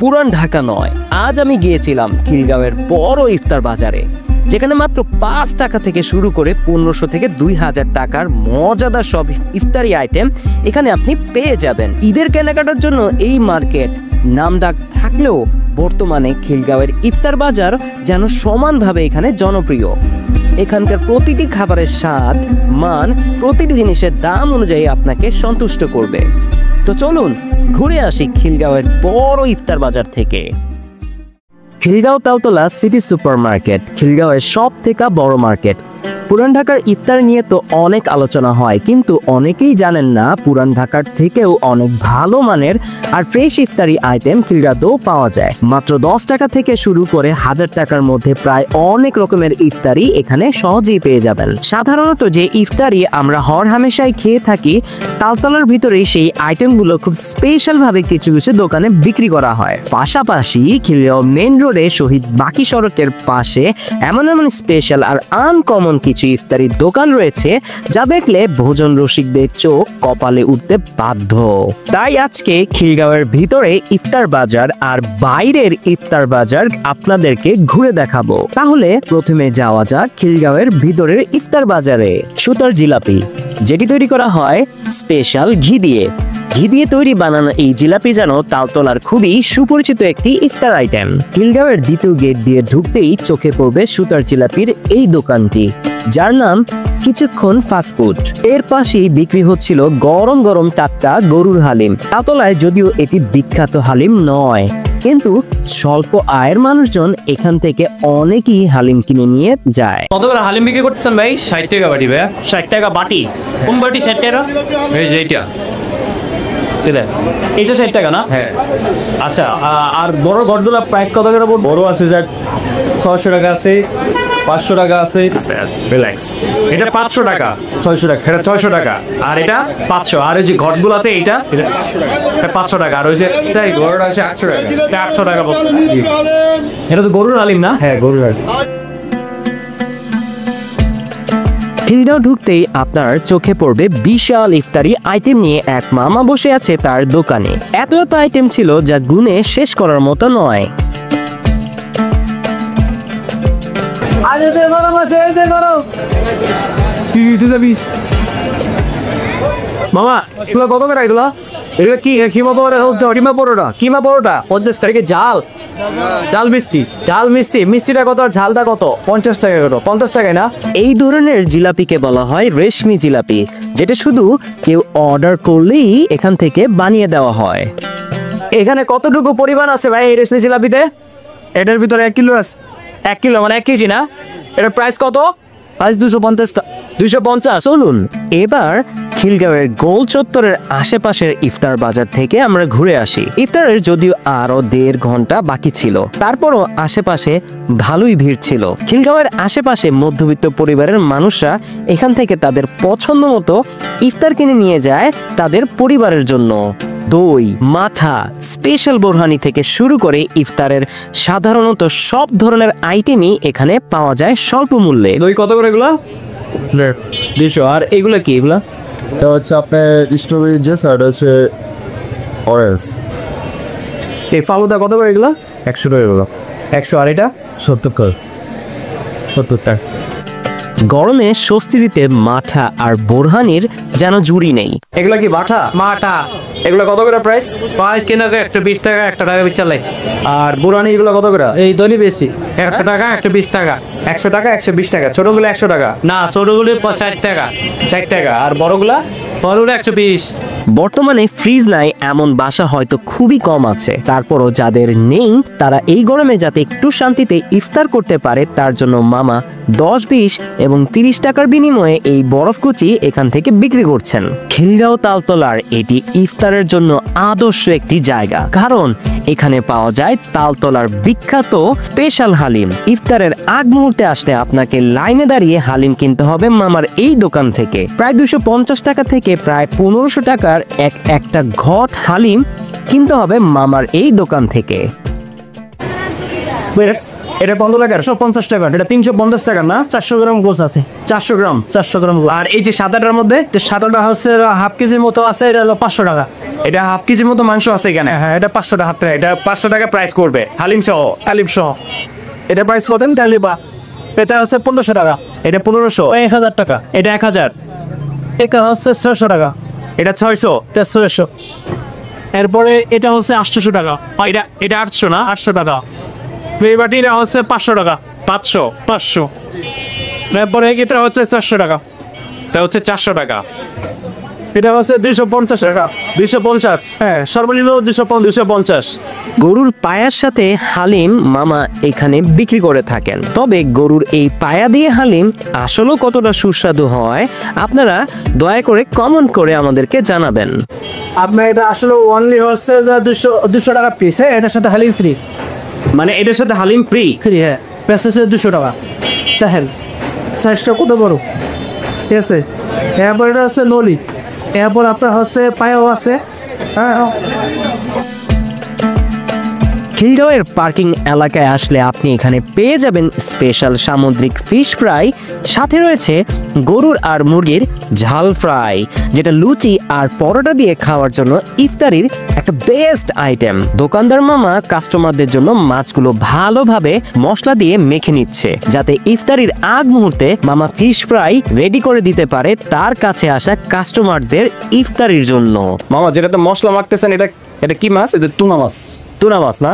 পুরান ঢাকা নয়, আজ আমি গিয়েছিলাম খিলগাঁওয়ের বড় ইফতার বাজারে, যেখানে মাত্র 5 টাকা থেকে শুরু করে 1500 থেকে 2000 টাকার মজাদার সব ইফতারি আইটেম এখানে আপনি পেয়ে যাবেন। ঈদের কেনাকাটার জন্য এই মার্কেট নামডাক থাকলেও বর্তমানে খিলগাঁওয়ের ইফতার বাজার যেন সমানভাবে এখানে জনপ্রিয়। এখানকার প্রতিটি খাবারের স্বাদ, মান, প্রতিটি জিনিসের দাম অনুযায়ী আপনাকে সন্তুষ্ট করবে। তো চলুন ঘুরে আসি খিলগাঁওয়ের বড় ইফতার বাজার থেকে। Khilgaon Taltola city super market খিলগাঁওয়ের সব থেকে বড় মার্কেট। পুরান ঢাকার ইফতার নিয়ে তো অনেক আলোচনা হয়, কিন্তু অনেকেই জানেন না পুরান ঢাকার থেকেও অনেক ভালো মানের আর ফ্রেশ ইফতারি আইটেম খিলগাঁওতেও পাওয়া যায়। মাত্র 10 টাকা থেকে শুরু করে 1000 টাকার মধ্যে প্রায় অনেক রকমের ইফতারি এখানে সহজেই পেয়ে যাবেন। সাধারণত যে ইফতারি আমরা হরহামেশাই খেয়ে থাকি, তালতলার ভিতরেই সেই আইটেমগুলো খুব স্পেশাল ভাবে কিছু কিছু দোকানে বিক্রি করা হয়। পাশাপাশি খিলগাঁও মেন রোডে শহীদ বাকি সড়কের পাশে এমন এমন স্পেশাল আর আনকমন কিছু ইফতারির দোকান রয়েছে যা দেখলে ভোজন রসিকদের চোখ কপালে উঠতে বাধ্য। তাই আজকে খিলগাঁওয়ের ভিতরে ইফতার বাজার আর বাইরের ইফতার বাজার আপনাদেরকে ঘুরে দেখাবো। তাহলে প্রথমে যাওয়া যাক খিলগাঁওয়ের ভিতরের ইফতার বাজারে। সুতার জিলাপি, যেটি তৈরি করা হয় স্পেশাল ঘি দিয়ে তৈরি বানানো এই জিলাপি যেন তালতলার খুবই সুপরিচিত একটি ইফতার আইটেম। খিলগাঁওয়ের দ্বিতীয় গেট দিয়ে ঢুকতেই চোখে পড়বে সুতার জিলাপির এই দোকানটি, যার নাম কিছুক্ষণ ফাস্টফুড। এর পাশেই বিক্রি হচ্ছিল গরম গরম টাটকা গরুর হালিম। তালতলায় যদিও এটি বিখ্যাত হালিম নয়, কিন্তু স্বল্প আয়ের মানুষজন এখান থেকে অনেকেই হালিম কিনে নিয়ে যায়। কত করে হালিম বিক্রি করতেছেন ভাই? 60 টাকা বাটি ভাই। 60 টাকা বাটি? কোন বাটি 60 টাকা? এই যে এইটা, এটা 60 টাকা না? হ্যাঁ। আচ্ছা, আর বড় গড়দোলা প্রাইস কত করে? বড় আছে যা 600 টাকা আছে, 500 টাকা আছে। রিল্যাক্স। এটা 500 টাকা, 600 টাকা, এটা 600 টাকা, আর এটা 500। আর ওই যে ঘটগুলো আছে এটা 500 টাকা, আর ওই যে এটাই গড়টা আছে 800 টাকা। এটা 800 টাকা। এটা তো গরুর হালিম না? হ্যাঁ, গরুর হালিম। খিলগাঁও ঢুকতেই আপনার চোখে পড়বে বিশাল ইফতারি আইটেম নিয়ে এক মামা বসে আছে তার দোকানে। এত এত আইটেম ছিল যা গুনে শেষ করার মতো নয়। মামা এগুলো কত করে? এগুলো এগুলো কি কিমা পরোটা? কিমা পরোটা 50 টাকা। ডাল মিষ্টি, মিষ্টিটা কত আর ঝালটা কত? 50 টাকা করে। 50 টাকায় না? এই ধরনের জিলাপিকে বলা হয় রেশমি জিলাপি, যেটা শুধু কেউ অর্ডার করলেই এখান থেকে বানিয়ে দেওয়া হয়। এখানে কতটুকু পরিমাণ আছে ভাই এই রেশমি জিলাপিতে? এটার ভিতরে 1 কিলো আছে। 1 কিলো মানে 1 কেজি না? এটার প্রাইস কত? প্রাইস 250 টাকা। 250। চলুন এবার খিলগাঁওয়ের গোল চত্বরের আশেপাশের ইফতার বাজার থেকে আমরা ঘুরে আসি। ইফতারের যদিও আরো 1.5 ঘন্টা বাকি ছিল, তারপরও আশেপাশে ভালোই ভিড় ছিল। খিলগাঁওয়ের আশেপাশে মধ্যবিত্ত পরিবারের মানুষরা এখান থেকে তাদের পছন্দ মতো ইফতার কিনে নিয়ে যায় তাদের পরিবারের জন্য। দই, মাঠা, স্পেশাল বোরহানি থেকে শুরু করে ইফতারের সাধারণত সব ধরনের আইটেমই এখানে পাওয়া যায় স্বল্প মূল্যে। দই কত করে এগুলো? 200। আর এগুলো কি? এগুলো এটা হচ্ছে আপনার স্ট্রবেরি জুস, আর এটা হচ্ছে অরেঞ্জ। এই ফালুদা কত করে এগুলো? 100 টাকা এগুলো। 100। আর এটা 70 টাকা। 70 টাকা। গরমে স্বস্তি দিতে মাঠা আর বোরহানির যেন জুড়ি নেই। এগুলো কি মাঠা? এগুলো কত করে প্রাইস? প্রাইস কিনা একটা 20 টাকা, 1 টাকা বিচালে। আর বুরানি এগুলো কত করে? এই দলি বেশি। 1 টাকা, 120 টাকা, 100 টাকা, 120 টাকা। ছোটগুলো 100 টাকা না, ছোটগুলো 60 টাকা, 60 টাকা। আর বড়গুলো 120। বর্তমানে ফ্রিজ নাই এমন বাসা হয়তো খুবই কম আছে, তারপরও যাদের নেই তারা এই গরমে যাতে একটু শান্তিতে ইফতার করতে পারে তার জন্য মামা 10, 20 এবং 30 টাকার বিনিময়ে এই বরফকুচি এখান থেকে বিক্রি করছেন। খিলগাঁও তালতলার এটি ইফতারের জন্য আদর্শ একটি জায়গা, কারণ এখানে পাওয়া যায় তালতলার বিখ্যাত স্পেশাল হালিম। ইফতারের আগ মুহূর্তে আসতে আপনাকে লাইনে দাঁড়িয়ে হালিম কিনতে হবে মামার এই দোকান থেকে। প্রায় 250 টাকা থেকে প্রায় 1500 টাকার একটা ঘট হালিম কিনতে হবে মামার এই দোকান থেকে। এটা 15 টাকা, 150 টাকা। এটা 350 টাকা না? 400 গ্রাম গোস আছে। 400 গ্রাম। আর এই যে সাদাটার মধ্যে, সাদাটা হচ্ছে হাফ কেজির মতো আছে, এটা হলো 500 টাকা। এটা হাফ কেজির মতো মাংস আছে এখানে। হ্যাঁ এটা 500 টাকা হাত প্লেট। এটা 500 টাকা প্রাইস করবে হালিম সহ। আলিম সহ এটা প্রাইস কত তাহলে? বা এটা হচ্ছে 1500 টাকা। এটা 1500। 1000 টাকা। এটা 1000। এটা হচ্ছে 600 টাকা। এটা 600। এটা 600। এরপরে এটা হচ্ছে 800 টাকা। এটা 800 না? 800 টাকা। এই বাটিটা হচ্ছে 500 টাকা। 500। এরপরে এটা হচ্ছে 400 টাকা। এটা হচ্ছে 400 টাকা। এটা হচ্ছে 250 টাকা। 250। হ্যাঁ সর্বনিম্ন 250। গরুর পায়ার সাথে হালিম মামা এখানে বিক্রি করে থাকেন। তবে গরুর এই পায়া দিয়ে হালিম আসলে কতটা সুস্বাদু হয় আপনারা দয়া করে কমেন্ট করে আমাদেরকে জানাবেন। আপনার এটা আসলে অনলি হচ্ছে যে 200 টাকা পিস। হ্যাঁ এটার সাথে হালিম ফ্রি। মানে এটার সাথে হালিম ফ্রি? ফ্রি হ্যাঁ। প্রাইস হচ্ছে 200 টাকা। দেখেন সাইজটা কত বড়, ঠিক আছে। এরপর এটা হচ্ছে নলি। এরপর আপনার হচ্ছে পায়াও আছে। হ্যাঁ খিলগাঁওয়ের পার্কিং এলাকায় আসলে আপনি এখানে পেয়ে যাবেন স্পেশাল সামুদ্রিক ফিশ ফ্রাই, সাথে রয়েছে গরুর আর মুরগির ঝাল ফ্রাই, যেটা লুচি আর পরোটা দিয়ে খাওয়ার জন্য ইফতারির একটা বেস্ট আইটেম। দোকানদার মামা কাস্টমারদের জন্য মাছগুলো ভালোভাবে মশলা দিয়ে মেখে নিচ্ছে, যাতে ইফতারির আগ মুহূর্তে মামা ফিশ ফ্রাই রেডি করে দিতে পারে তার কাছে আসা কাস্টমারদের ইফতারির জন্য। মামা যেটাতে মশলা মাখতেছেন এটা কি মাছ? এটা টুনা মাছ। টুনা মাছ না?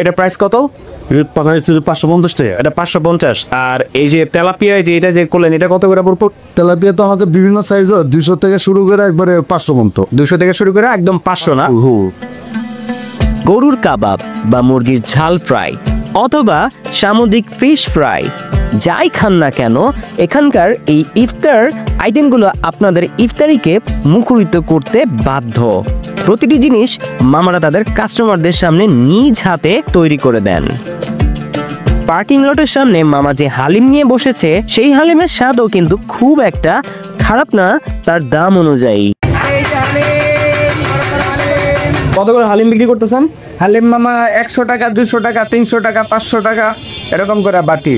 এটা প্রাইস কত? 550 টাকা। এটা 550। আর এই যে তেলাপিয়া যে এটা যে করলেন এটা কত করে পড়বে? তেলাপিয়া তো আমাদের বিভিন্ন সাইজ, 200 থেকে শুরু করে একবারে 500 পর্যন্ত। 200 থেকে শুরু করে একদম 500 না? গরুর কাবাব বা মুরগির ঝাল ফ্রাই অথবা সামুদ্রিক ফিশ ফ্রাই যাই খান না কেন, এখানকার এই ইফতার আইটেমগুলো আপনাদের ইফতারিকে মুখরিত করতে বাধ্য। প্রতিটি জিনিস মামারা তাদের কাস্টমারদের সামনে নিজ হাতে তৈরি করে দেন। পার্কিং লটের সামনে মামা যে হালিম নিয়ে বসেছে সেই হালিমের স্বাদও কিন্তু খুব একটা খারাপ না তার দাম অনুযায়ী। কত করে হালিম বিক্রি করতেছেন? হালিম মামা 100 টাকা, 200 টাকা, 300 টাকা, 500 টাকা এরকম করে বাটি।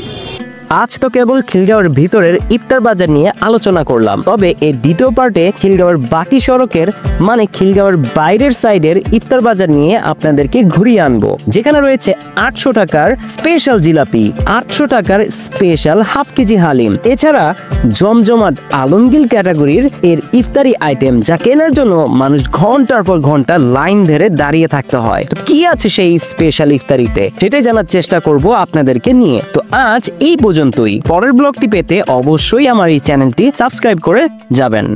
আজ তো কেবল খিলগাঁওয়ের ভিতরের ইফতার বাজার নিয়ে আলোচনা করলাম, তবে এই দ্বিতীয় পার্টে খিলগাঁওয়ের বাকি সড়কের মানে খিলগাঁওয়ের বাইরের সাইডের ইফতার বাজার নিয়ে আপনাদেরকে ঘুরিয়ে আনবো, যেখানে রয়েছে 800 টাকার স্পেশাল জিলাপি, 800 টাকার স্পেশাল হাফ কেজি হালিম, এছাড়া জমজমাট আলমগীর ক্যাটাগরির এর ইফতারি আইটেম যা কেনার জন্য মানুষ ঘন্টার পর ঘন্টা লাইন ধরে দাঁড়িয়ে থাকতে হয়। তো কি আছে সেই স্পেশাল ইফতারিতে সেটাই জানার চেষ্টা করব আপনাদেরকে নিয়ে। তো আজ এই পর্যন্তই। পরের ব্লগটি পেতে অবশ্যই আমার এই চ্যানেলটি সাবস্ক্রাইব করে যাবেন।